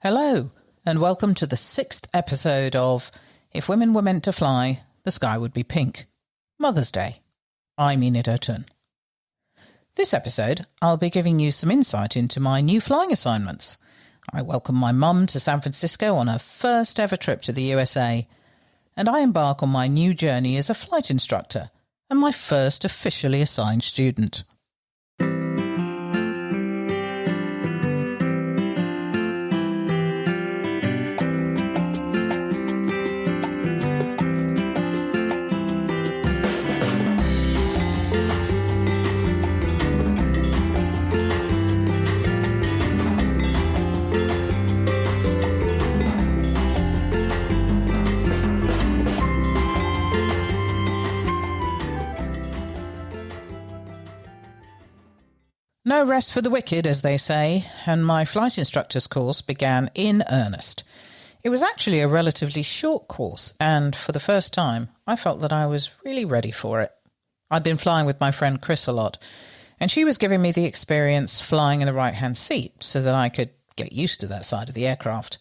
Hello, and welcome to the 6th episode of If Women Were Meant to Fly, the Sky Would Be Pink. Mother's Day. I'm Enid O'Ton. This episode, I'll be giving you some insight into my new flying assignments. I welcome my mum to San Francisco on her first ever trip to the USA, and I embark on my new journey as a flight instructor and my first officially assigned student. No rest for the wicked, as they say, and my flight instructor's course began in earnest. It was actually a relatively short course, and for the first time, I felt that I was really ready for it. I'd been flying with my friend Chris a lot, and she was giving me the experience flying in the right-hand seat so that I could get used to that side of the aircraft.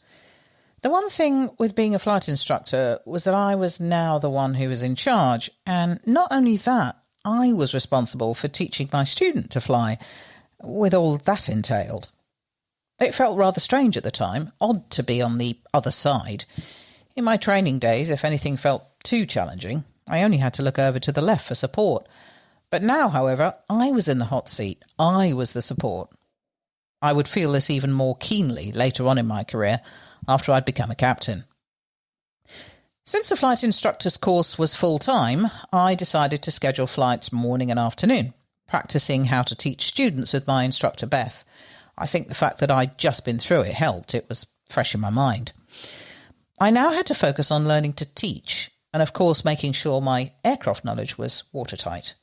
The one thing with being a flight instructor was that I was now the one who was in charge, and not only that, I was responsible for teaching my student to fly, with all that entailed. It felt rather strange at the time, odd to be on the other side. In my training days, if anything felt too challenging, I only had to look over to the left for support. But now, however, I was in the hot seat. I was the support. I would feel this even more keenly later on in my career, after I'd become a captain. Since the flight instructor's course was full-time, I decided to schedule flights morning and afternoon, practicing how to teach students with my instructor Beth. I think the fact that I'd just been through it helped. It was fresh in my mind. I now had to focus on learning to teach and, of course, making sure my aircraft knowledge was watertight.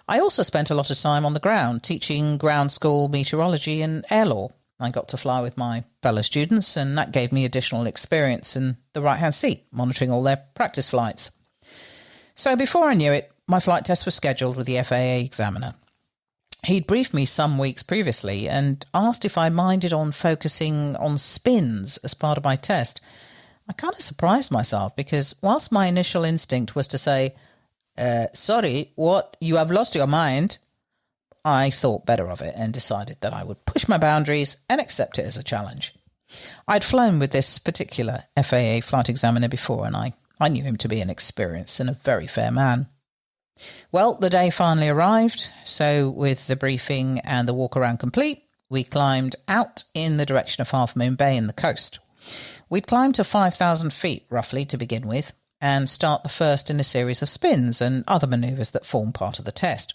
I also spent a lot of time on the ground teaching ground school meteorology and air law. I got to fly with my fellow students, and that gave me additional experience in the right-hand seat, monitoring all their practice flights. So before I knew it, my flight test was scheduled with the FAA examiner. He'd briefed me some weeks previously and asked if I minded on focusing on spins as part of my test. I kind of surprised myself because whilst my initial instinct was to say, sorry, what, you have lost your mind? I thought better of it and decided that I would push my boundaries and accept it as a challenge. I'd flown with this particular FAA flight examiner before, and I knew him to be an experienced and a very fair man. Well, the day finally arrived, so with the briefing and the walk-around complete, we climbed out in the direction of Half Moon Bay and the coast. We'd climbed to 5,000 feet, roughly, to begin with, and start the first in a series of spins and other manoeuvres that form part of the test.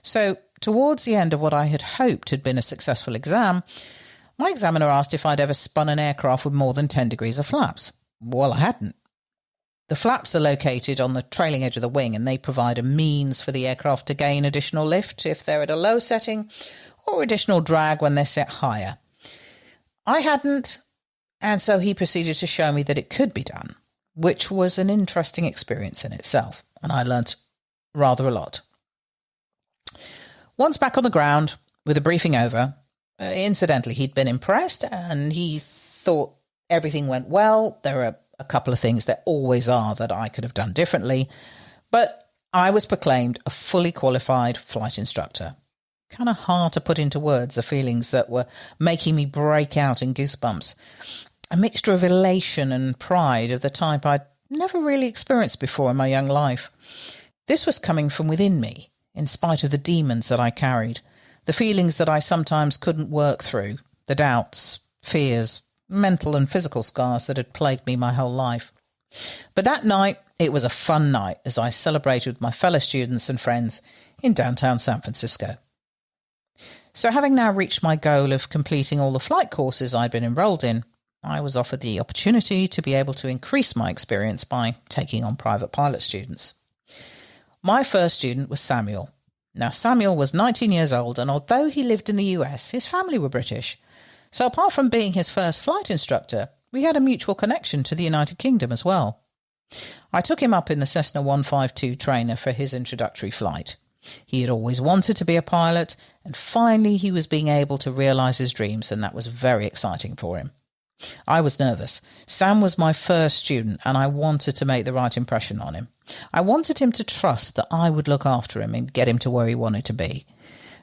So, towards the end of what I had hoped had been a successful exam, my examiner asked if I'd ever spun an aircraft with more than 10 degrees of flaps. Well, I hadn't. The flaps are located on the trailing edge of the wing, and they provide a means for the aircraft to gain additional lift if they're at a low setting, or additional drag when they're set higher. I hadn't, and so he proceeded to show me that it could be done, which was an interesting experience in itself, and I learnt rather a lot. Once back on the ground, with the briefing over, incidentally, he'd been impressed, and he thought everything went well. There were a couple of things that always are that I could have done differently, but I was proclaimed a fully qualified flight instructor. Kind of hard to put into words the feelings that were making me break out in goosebumps. A mixture of elation and pride of the type I'd never really experienced before in my young life. This was coming from within me, in spite of the demons that I carried, the feelings that I sometimes couldn't work through, the doubts, fears, mental and physical scars that had plagued me my whole life. But that night, it was a fun night as I celebrated with my fellow students and friends in downtown San Francisco. So having now reached my goal of completing all the flight courses I'd been enrolled in, I was offered the opportunity to be able to increase my experience by taking on private pilot students. My first student was Samuel. Now, Samuel was 19 years old, and although he lived in the US, his family were British. So apart from being his first flight instructor, we had a mutual connection to the United Kingdom as well. I took him up in the Cessna 152 trainer for his introductory flight. He had always wanted to be a pilot, and finally he was being able to realise his dreams, and that was very exciting for him. I was nervous. Sam was my first student, and I wanted to make the right impression on him. I wanted him to trust that I would look after him and get him to where he wanted to be.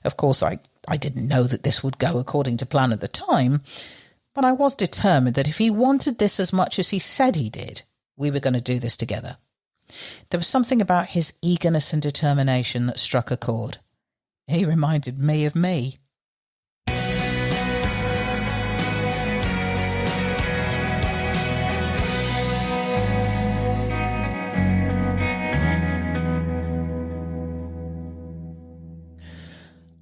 Of course, I didn't know that this would go according to plan at the time, but I was determined that if he wanted this as much as he said he did, we were going to do this together. There was something about his eagerness and determination that struck a chord. He reminded me of me.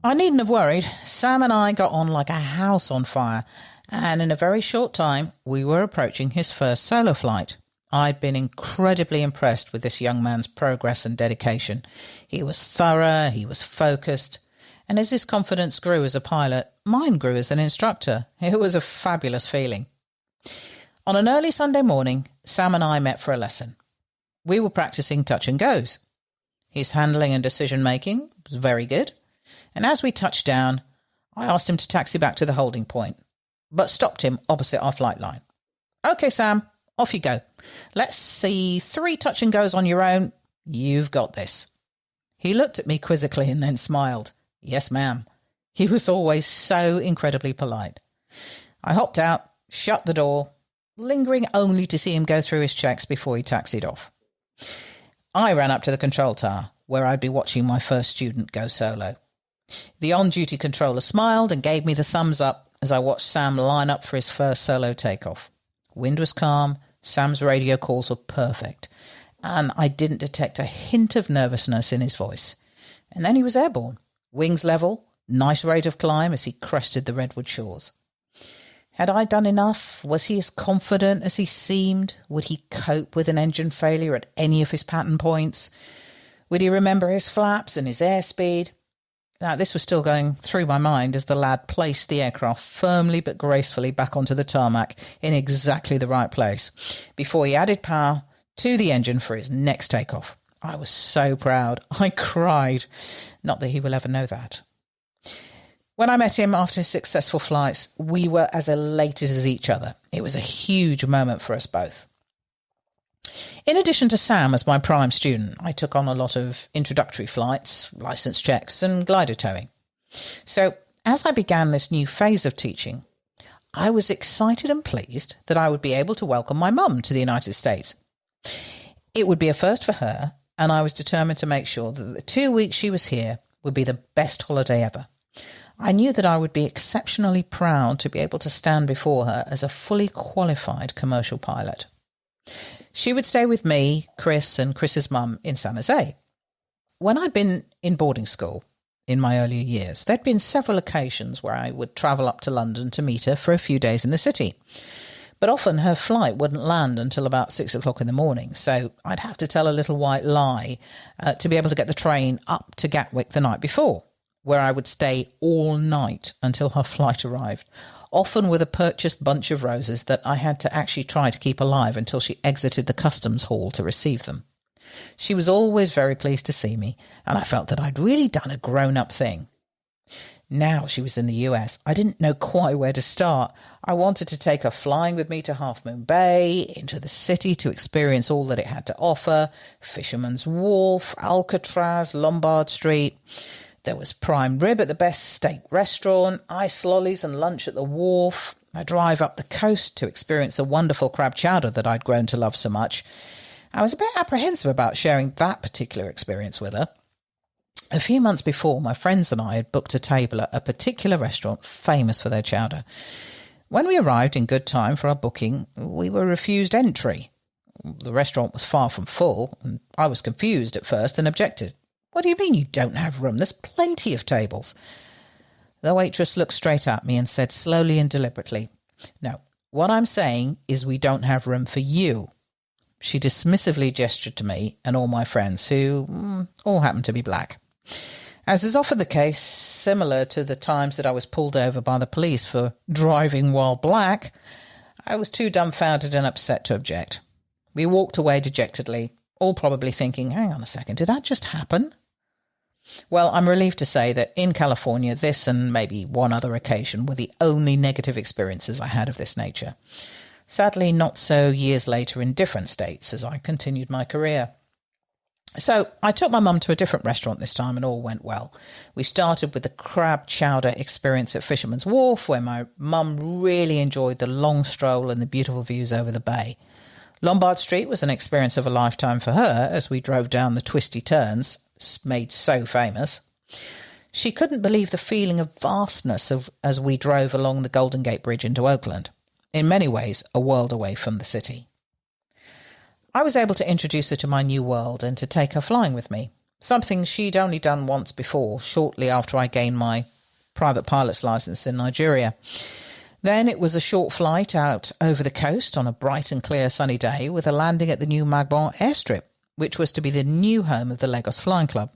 I needn't have worried. Sam and I got on like a house on fire, and in a very short time we were approaching his first solo flight. I'd been incredibly impressed with this young man's progress and dedication. He was thorough, he was focused, and as his confidence grew as a pilot, mine grew as an instructor. It was a fabulous feeling. On an early Sunday morning, Sam and I met for a lesson. We were practicing touch and goes. His handling and decision-making was very good, and as we touched down, I asked him to taxi back to the holding point, but stopped him opposite our flight line. "Okay, Sam, off you go. Let's see 3 touch and goes on your own. You've got this." He looked at me quizzically and then smiled. "Yes, ma'am." He was always so incredibly polite. I hopped out, shut the door, lingering only to see him go through his checks before he taxied off. I ran up to the control tower, where I'd be watching my first student go solo. The on-duty controller smiled and gave me the thumbs up as I watched Sam line up for his first solo takeoff. Wind was calm, Sam's radio calls were perfect, and I didn't detect a hint of nervousness in his voice. And then he was airborne, wings level, nice rate of climb as he crested the redwood shores. Had I done enough? Was he as confident as he seemed? Would he cope with an engine failure at any of his pattern points? Would he remember his flaps and his airspeed? Now, this was still going through my mind as the lad placed the aircraft firmly but gracefully back onto the tarmac in exactly the right place before he added power to the engine for his next takeoff. I was so proud. I cried. Not that he will ever know that. When I met him after his successful flights, we were as elated as each other. It was a huge moment for us both. In addition to Sam as my prime student, I took on a lot of introductory flights, license checks and glider towing. So as I began this new phase of teaching, I was excited and pleased that I would be able to welcome my mum to the United States. It would be a first for her, and I was determined to make sure that the 2 weeks she was here would be the best holiday ever. I knew that I would be exceptionally proud to be able to stand before her as a fully qualified commercial pilot. She would stay with me, Chris, and Chris's mum in San Jose. When I'd been in boarding school in my earlier years, there'd been several occasions where I would travel up to London to meet her for a few days in the city. But often her flight wouldn't land until about 6 o'clock in the morning, so I'd have to tell a little white lie to be able to get the train up to Gatwick the night before, where I would stay all night until her flight arrived, often with a purchased bunch of roses that I had to actually try to keep alive until she exited the customs hall to receive them. She was always very pleased to see me, and I felt that I'd really done a grown-up thing. Now she was in the US, I didn't know quite where to start. I wanted to take her flying with me to Half Moon Bay, into the city to experience all that it had to offer, Fisherman's Wharf, Alcatraz, Lombard Street. There was prime rib at the best steak restaurant, ice lollies and lunch at the wharf, a drive up the coast to experience the wonderful crab chowder that I'd grown to love so much. I was a bit apprehensive about sharing that particular experience with her. A few months before, my friends and I had booked a table at a particular restaurant famous for their chowder. When we arrived in good time for our booking, we were refused entry. The restaurant was far from full, and I was confused at first and objected. "What do you mean you don't have room? There's plenty of tables." The waitress looked straight at me and said slowly and deliberately, "No, what I'm saying is we don't have room for you." She dismissively gestured to me and all my friends, who all happened to be black. As is often the case, similar to the times that I was pulled over by the police for driving while black, I was too dumbfounded and upset to object. We walked away dejectedly, all probably thinking, hang on a second, did that just happen? Well, I'm relieved to say that in California, this and maybe one other occasion were the only negative experiences I had of this nature. Sadly, not so years later in different states as I continued my career. So I took my mum to a different restaurant this time and all went well. We started with the crab chowder experience at Fisherman's Wharf, where my mum really enjoyed the long stroll and the beautiful views over the bay. Lombard Street was an experience of a lifetime for her as we drove down the twisty turns, made so famous. She couldn't believe the feeling of vastness as we drove along the Golden Gate Bridge into Oakland, in many ways a world away from the city. I was able to introduce her to my new world and to take her flying with me, something she'd only done once before, shortly after I gained my private pilot's license in Nigeria. Then it was a short flight out over the coast on a bright and clear sunny day with a landing at the new Magbon airstrip, which was to be the new home of the Lagos Flying Club.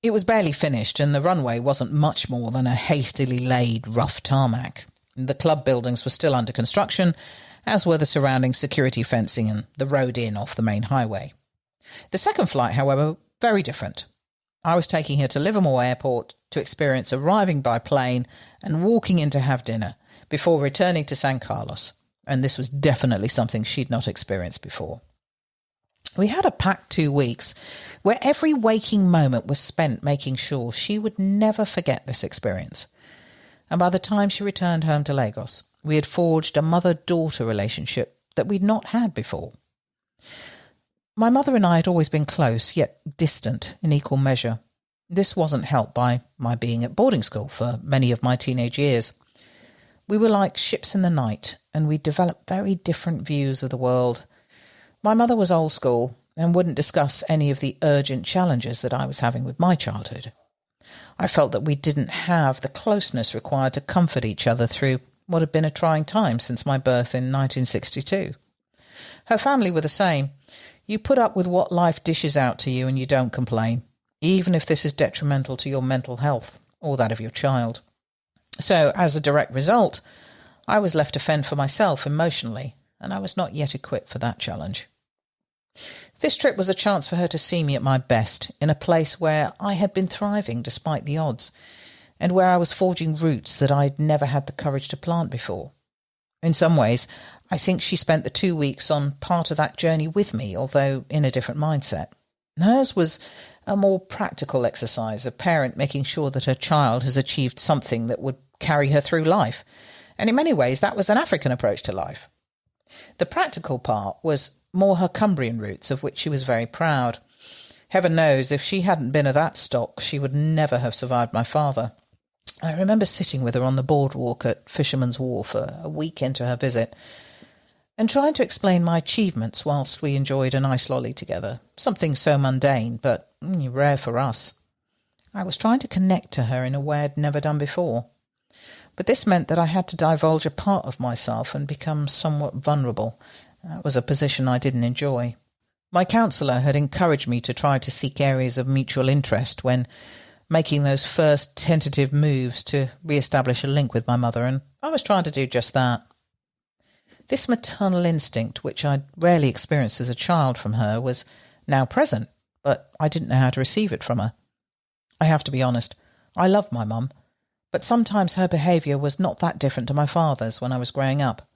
It was barely finished and the runway wasn't much more than a hastily laid rough tarmac. The club buildings were still under construction, as were the surrounding security fencing and the road in off the main highway. The second flight, however, very different. I was taking her to Livermore Airport to experience arriving by plane and walking in to have dinner, before returning to San Carlos, and this was definitely something she'd not experienced before. We had a packed 2 weeks where every waking moment was spent making sure she would never forget this experience. And by the time she returned home to Lagos, we had forged a mother-daughter relationship that we'd not had before. My mother and I had always been close, yet distant in equal measure. This wasn't helped by my being at boarding school for many of my teenage years. We were like ships in the night, and we developed very different views of the world. My mother was old school and wouldn't discuss any of the urgent challenges that I was having with my childhood. I felt that we didn't have the closeness required to comfort each other through what had been a trying time since my birth in 1962. Her family were the same. You put up with what life dishes out to you and you don't complain, even if this is detrimental to your mental health or that of your child. So, as a direct result, I was left to fend for myself emotionally, and I was not yet equipped for that challenge. This trip was a chance for her to see me at my best, in a place where I had been thriving despite the odds, and where I was forging roots that I'd never had the courage to plant before. In some ways, I think she spent the 2 weeks on part of that journey with me, although in a different mindset. Hers was a more practical exercise, a parent making sure that her child has achieved something that would carry her through life. And in many ways, that was an African approach to life. The practical part was more her Cumbrian roots, of which she was very proud. Heaven knows, if she hadn't been of that stock, she would never have survived my father. I remember sitting with her on the boardwalk at Fisherman's Wharf a week into her visit, and trying to explain my achievements whilst we enjoyed a nice lolly together, something so mundane, but rare for us. I was trying to connect to her in a way I'd never done before. But this meant that I had to divulge a part of myself and become somewhat vulnerable. That was a position I didn't enjoy. My counsellor had encouraged me to try to seek areas of mutual interest when making those first tentative moves to re-establish a link with my mother, and I was trying to do just that. This maternal instinct, which I'd rarely experienced as a child from her, was now present, but I didn't know how to receive it from her. I have to be honest, I loved my mum, but sometimes her behaviour was not that different to my father's when I was growing up.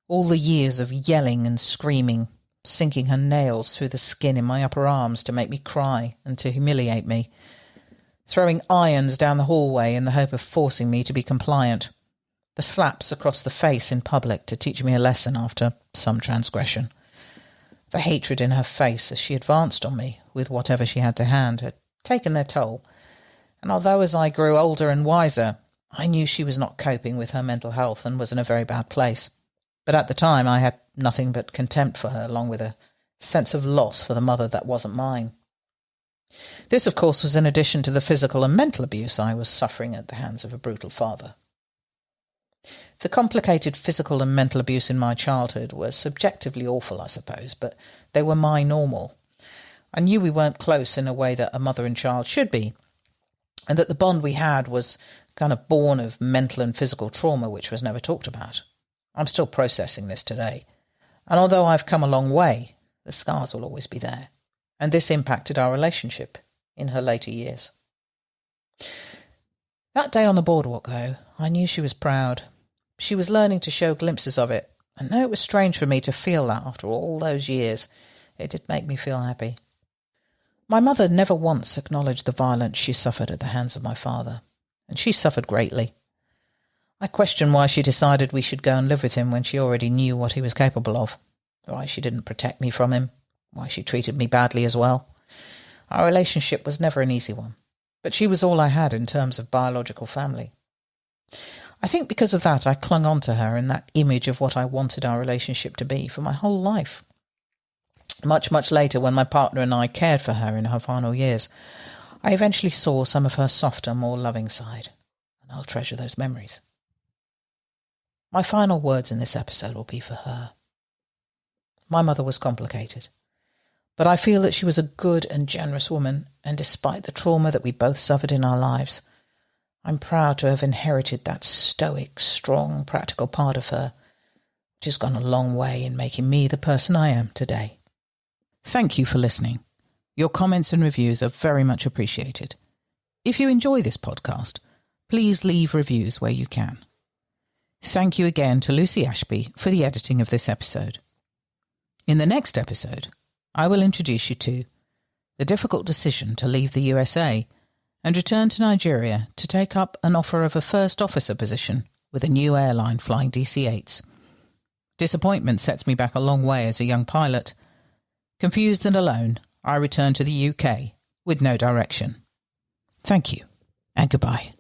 All the years of yelling and screaming, sinking her nails through the skin in my upper arms to make me cry and to humiliate me, throwing irons down the hallway in the hope of forcing me to be compliant, the slaps across the face in public to teach me a lesson after some transgression. The hatred in her face as she advanced on me with whatever she had to hand had taken their toll, and although as I grew older and wiser, I knew she was not coping with her mental health and was in a very bad place. But at the time I had nothing but contempt for her, along with a sense of loss for the mother that wasn't mine. This, of course, was in addition to the physical and mental abuse I was suffering at the hands of a brutal father. The complicated physical and mental abuse in my childhood was subjectively awful, I suppose, but they were my normal. I knew we weren't close in a way that a mother and child should be, and that the bond we had was kind of born of mental and physical trauma which was never talked about. I'm still processing this today, and although I've come a long way, the scars will always be there, and this impacted our relationship in her later years. That day on the boardwalk, though, I knew she was proud. She was learning to show glimpses of it, and though it was strange for me to feel that after all those years, it did make me feel happy. My mother never once acknowledged the violence she suffered at the hands of my father, and she suffered greatly. I question why she decided we should go and live with him when she already knew what he was capable of, why she didn't protect me from him, why she treated me badly as well. Our relationship was never an easy one, but she was all I had in terms of biological family. I think because of that I clung on to her in that image of what I wanted our relationship to be for my whole life. Much, much later, when my partner and I cared for her in her final years, I eventually saw some of her softer, more loving side, and I'll treasure those memories. My final words in this episode will be for her. My mother was complicated, but I feel that she was a good and generous woman, and despite the trauma that we both suffered in our lives, I'm proud to have inherited that stoic, strong, practical part of her, which has gone a long way in making me the person I am today. Thank you for listening. Your comments and reviews are very much appreciated. If you enjoy this podcast, please leave reviews where you can. Thank you again to Lucy Ashby for the editing of this episode. In the next episode, I will introduce you to the difficult decision to leave the USA and return to Nigeria to take up an offer of a first officer position with a new airline flying DC-8s. Disappointment sets me back a long way as a young pilot. Confused and alone, I return to the UK with no direction. Thank you and goodbye.